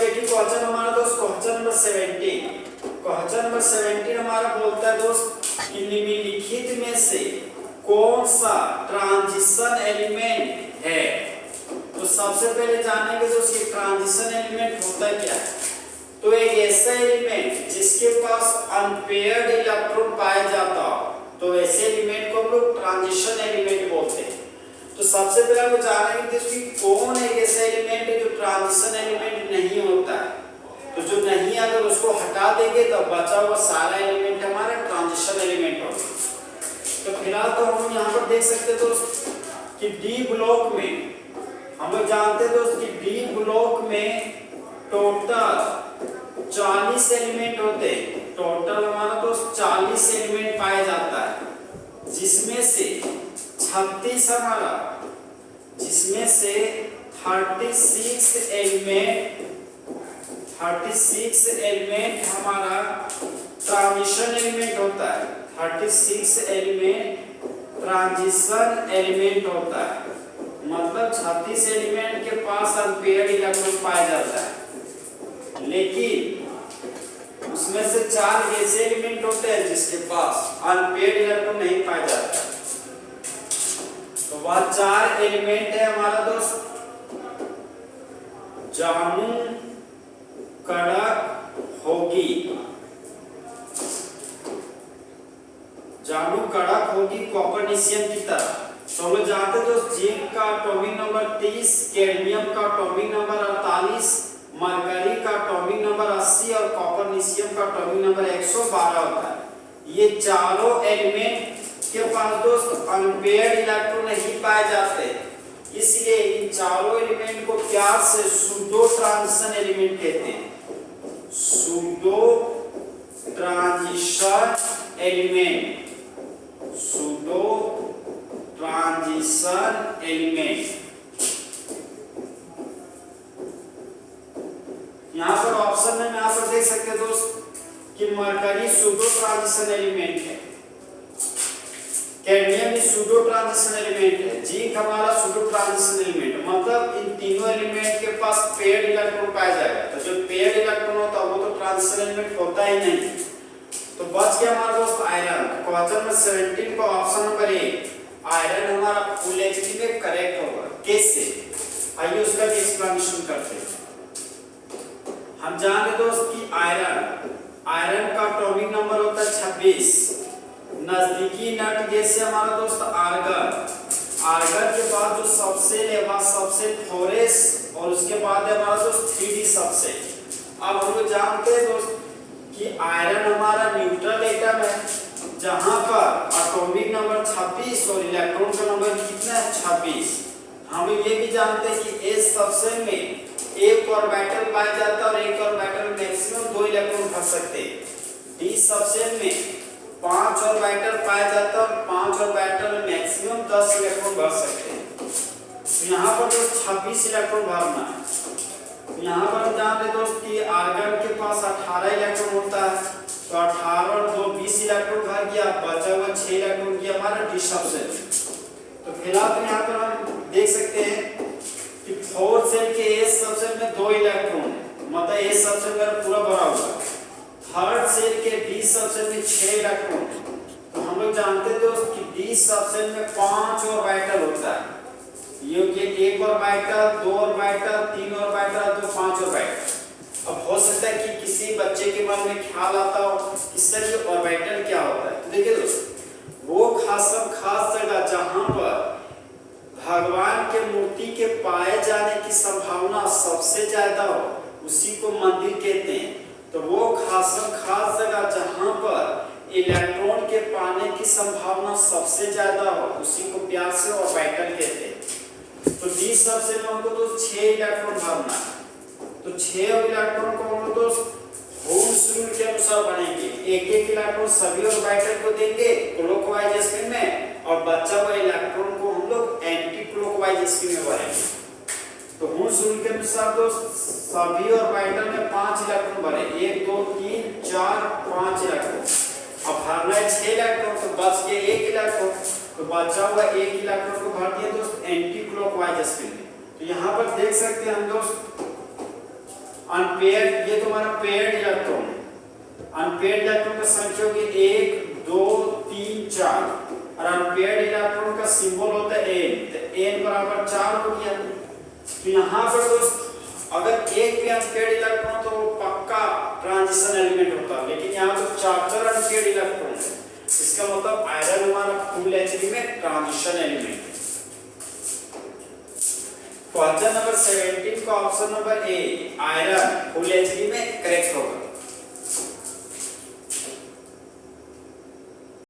देखिए क्वेश्चन हमारा दोस्त क्वेश्चन नंबर 17। क्वेश्चन नंबर 17 हमारा बोलता है दोस्त कि निम्नलिखित में से कौन सा ट्रांजिशन एलिमेंट है। तो सबसे पहले जानेंगे दोस्त ये ट्रांजिशन एलिमेंट होता क्या है। तो एक ऐसा एलिमेंट जिसके पास अनपेयर्ड इलेक्ट्रॉन पाया जाता हो तो ऐसे एलिमेंट को हम लोग ट्रांजिशन एलिमेंट बोलते हैं। तो सबसे पहले हम जानेंगे कि कौन एक ऐसा एलिमेंट है जो ट्रांजिशन एलिमेंट नहीं होता है। तो जो नहीं है अगर उसको हटा देंगे तो बचा हुआ सारा एलिमेंट हमारा ट्रांजिशन एलिमेंट होगा। तो फिलहाल तो हम यहाँ पर देख सकते हैं दोस्त कि डी ब्लॉक में हम लोग जानते हैं दोस्त कि डी ब्लॉक में टोटल 40 एलिमेंट होते हैं। टोटल हमारा दोस्त 40 एलिमेंट पाया जाता है जिसमें से 36 हमारा जिसमें से 36 एलिमेंट हमारा ट्रांजिशन एलिमेंट होता है। 36 एलिमेंट ट्रांजिशन एलिमेंट होता है, मतलब 36 एलिमेंट के पास अनपेयर्ड इलेक्ट्रॉन पाया जाता है। लेकिन उसमें से 4 ऐसे एलिमेंट होते हैं जिसके पास अनपेयर्ड इलेक्ट्रॉन नहीं पाया जाता। तो वह 4 एलिमेंट है हमारा दोस्त जामु, कड़क, होगी। जामु, कड़क, होगी कॉपर्निशियम की तरह। तो हम लोग जानते हैं दोस्त जिंक का एटॉमिक नंबर 30, कैडमियम का एटॉमिक नंबर 48, मरकरी का एटॉमिक नंबर 80 और कॉपर्निशियम का एटॉमिक नंबर 112 होता है। ये चारों एलिमेंट के पास दोस्त अनपेयर्ड इलेक्ट्रॉन नहीं पाए जाते, इसलिए इन चारों एलिमेंट को प्यार से सूडो ट्रांजिशन एलिमेंट कहते हैं। Pseudo transition element, pseudo transition element. यहाँ पर ऑप्शन में यहाँ पर देख सकते हैं दोस्त कि मरकरी सूडो ट्रांजिशन एलिमेंट है, कैडमियम भी सूडो ट्रांजिशन एलिमेंट है, जिंक हमारा सूडो ट्रांजिशन एलिमेंट। मतलब इन तीनों एलिमेंट के पास पेयर्ड इलेक्ट्रॉन पाया जाएगा। तो जो पेयर्ड इलेक्ट्रॉन होता है वो तो ट्रांजिशन एलिमेंट होता ही नहीं। तो बच गया हमारा दोस्त आयरन। क्वेश्चन नंबर 17 का ऑप्शन नंबर ए आयरन हमारा फुल एचडी में करेक्ट होगा। कैसे, आइए उसका भी एक्सप्लेनेशन करते हैं। हम जाने दोस्त कि आयरन का एटॉमिक नंबर होता है 26। नजदीकी नट जैसे हमारा दोस्त आर्गन के बाद जो सबसेल है वह सबसेल थोरेस और उसके बाद है हमारा दोस्त 3D सबसेल। अब हम लोग जानते हैं दोस्त कि आयरन हमारा न्यूट्रल एटम है जहां पर एटॉमिक नंबर 26 और इलेक्ट्रॉन का नंबर कितना है 26। हम ये भी जानते हैं कि एस सबसेल में एक ऑर्बिटल पाया जाता है और एक ऑर्बिटल मैक्सिमम 2 इलेक्ट्रॉन भर सकते हैं। डी सबसेल में 5 ऑर्बिटल पाया जाता है और 5 ऑर्बिटल में मैक्सिमम 10 इलेक्ट्रॉन भर सकते हैं। तो यहाँ पर जो 26 इलेक्ट्रॉन भरना है। यहाँ पर जान रहे दोस्त कि आर्गन के पास 18 इलेक्ट्रॉन होता है, तो 18 और 2 20 इलेक्ट्रॉन भर गया, बचा हुआ 6 इलेक्ट्रॉन किया हमारा डी सबसेल। तो फिलहाल तो यहाँ पर हम देख सकते हैं कि 4 सेल के एस सबसेल में 2 इलेक्ट्रॉन है, मतलब एस सबसेल मेरा पूरा भरा हुआ है। थर्ड सेल के डी सबसेल में 6 इलेक्ट्रॉन है। तो हम लोग जानते हैं दोस्त कि डी सबसेल में 5 ऑर्बिटल होता है। ये एक ऑर्बिटल, 2 ऑर्बिटल, 3 ऑर्बिटल, तो 5 ऑर्बिटल। अब हो सकता है कि किसी बच्चे के मन में ख्याल आता हो कि सर ये ऑर्बिटल क्या होता है। तो देखिए दोस्त वो खास जगह जहां पर भगवान के मूर्ति के पाए जाने की संभावना सबसे ज्यादा हो उसी को मंदिर कहते हैं। तो वो खास जगह जहां पर इलेक्ट्रॉन के पाने की संभावना सबसे ज्यादा हो उसी को प्यार से ऑर्बिटल कहते हैं। तो डी सबसेल में हमको तो 6 इलेक्ट्रॉन भरना है। तो 6 इलेक्ट्रॉन को हम दोस्त ओम्स रूल के अनुसार बनेंगे। एक इलेक्ट्रॉन सभी ऑर्बिटल को देंगे क्लॉकवाइज स्पिन में और बचा हुआ इलेक्ट्रॉन को हम लोग एंटी क्लॉकवाइज स्पिन में भरेंगे। तो ओम्स रूल के अनुसार दोस्त सभी ऑर्बिटल में 5 इलेक्ट्रॉन भरे, 1 2 3 4 5 इलेक्ट्रॉन। अब भरना है 6 इलेक्ट्रॉन, तो बच गया 1 इलेक्ट्रॉन, तो बचा हुआ 1 इलेक्ट्रॉन को भर दिया दोस्त एंटी क्लॉकवाइज स्पिन में। तो यहाँ पर देख सकते हैं हम दोस्त अनपेयर्ड, ये तुम्हारा पेयर्ड इलेक्ट्रॉन है। अनपेयर्ड इलेक्ट्रॉन की संख्या होगी 1 2 3 4 और अनपेयर्ड इलेक्ट्रॉन का सिंबल होता है N, तो N बराबर 4 हो गया। तो यहाँ पर दोस्त अगर एक भी अनपेयर्ड इलेक्ट्रॉन तो वो पक्का ट्रांजिशन एलिमेंट होता है, लेकिन यहाँ तो 4 अनपेयर्ड इलेक्ट्रॉन है, इसका मतलब आयरन हमारा फुल एचडी में ट्रांजिशन एलिमेंट है। क्वेश्चन नंबर 17 का option number A iron full HD में करेक्ट होगा।